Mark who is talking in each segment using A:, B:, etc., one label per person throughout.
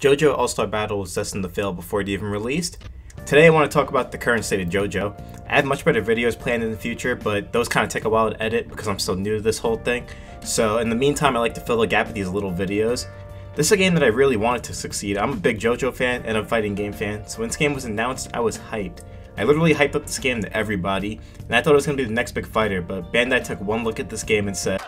A: JoJo All-Star Battle was destined to fail before it even released. Today I want to talk about the current state of JoJo. I have much better videos planned in the future, but those kind of take a while to edit because I'm still new to this whole thing. So in the meantime, I like to fill the gap with these little videos. This is a game that I really wanted to succeed. I'm a big JoJo fan and a fighting game fan, so when this game was announced, I was hyped. I literally hyped up this game to everybody, and I thought it was going to be the next big fighter, but Bandai took one look at this game and said,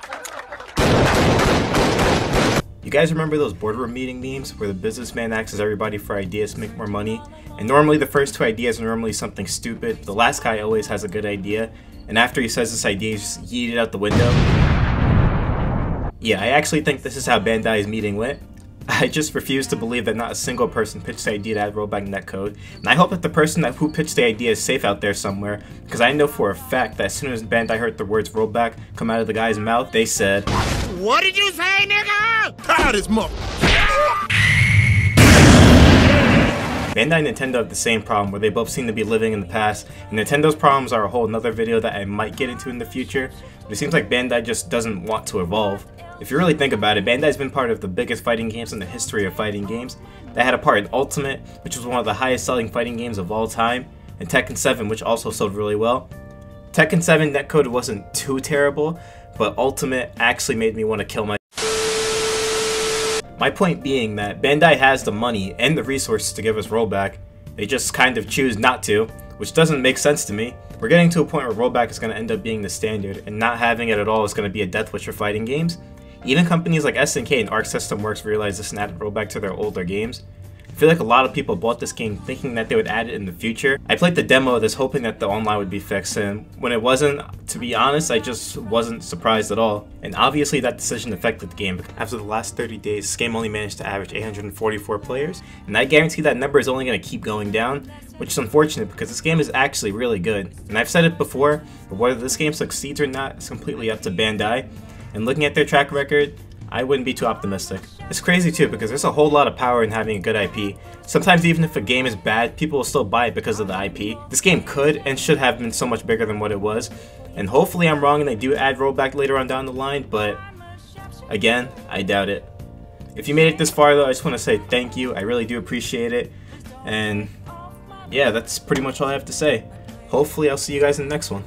A: "You guys remember those boardroom meeting memes where the businessman asks everybody for ideas to make more money? And normally the first two ideas are normally something stupid. The last guy always has a good idea, and after he says this idea, he's just yeet it out the window." Yeah, I actually think this is how Bandai's meeting went. I just refuse to believe that not a single person pitched the idea to add rollback netcode, and I hope that the person who pitched the idea is safe out there somewhere, because I know for a fact that as soon as Bandai heard the words rollback come out of the guy's mouth, they said,
B: "What did you say, nigga?" Tired as muck.
A: Bandai and Nintendo have the same problem, where they both seem to be living in the past, and Nintendo's problems are a whole nother video that I might get into in the future, but it seems like Bandai just doesn't want to evolve. If you really think about it, Bandai's been part of the biggest fighting games in the history of fighting games. They had a part in Ultimate, which was one of the highest selling fighting games of all time, and Tekken 7, which also sold really well. Tekken 7 netcode wasn't too terrible, but Ultimate actually made me want to kill my... My point being that Bandai has the money and the resources to give us rollback. They just kind of choose not to, which doesn't make sense to me. We're getting to a point where rollback is going to end up being the standard, and not having it at all is going to be a death wish for fighting games. Even companies like SNK and Arc System Works realized this and added rollback to their older games. I feel like a lot of people bought this game thinking that they would add it in the future. I played the demo of this hoping that the online would be fixed, and when it wasn't, to be honest, I just wasn't surprised at all. And obviously that decision affected the game. After the last 30 days, this game only managed to average 844 players, and I guarantee that number is only going to keep going down, which is unfortunate because this game is actually really good. And I've said it before, but whether this game succeeds or not is completely up to Bandai. And looking at their track record, I wouldn't be too optimistic. It's crazy too because there's a whole lot of power in having a good IP. Sometimes even if a game is bad, people will still buy it because of the IP. This game could and should have been so much bigger than what it was. And hopefully I'm wrong and they do add rollback later on down the line, but again, I doubt it. If you made it this far though, I just want to say thank you. I really do appreciate it. And yeah, that's pretty much all I have to say. Hopefully I'll see you guys in the next one.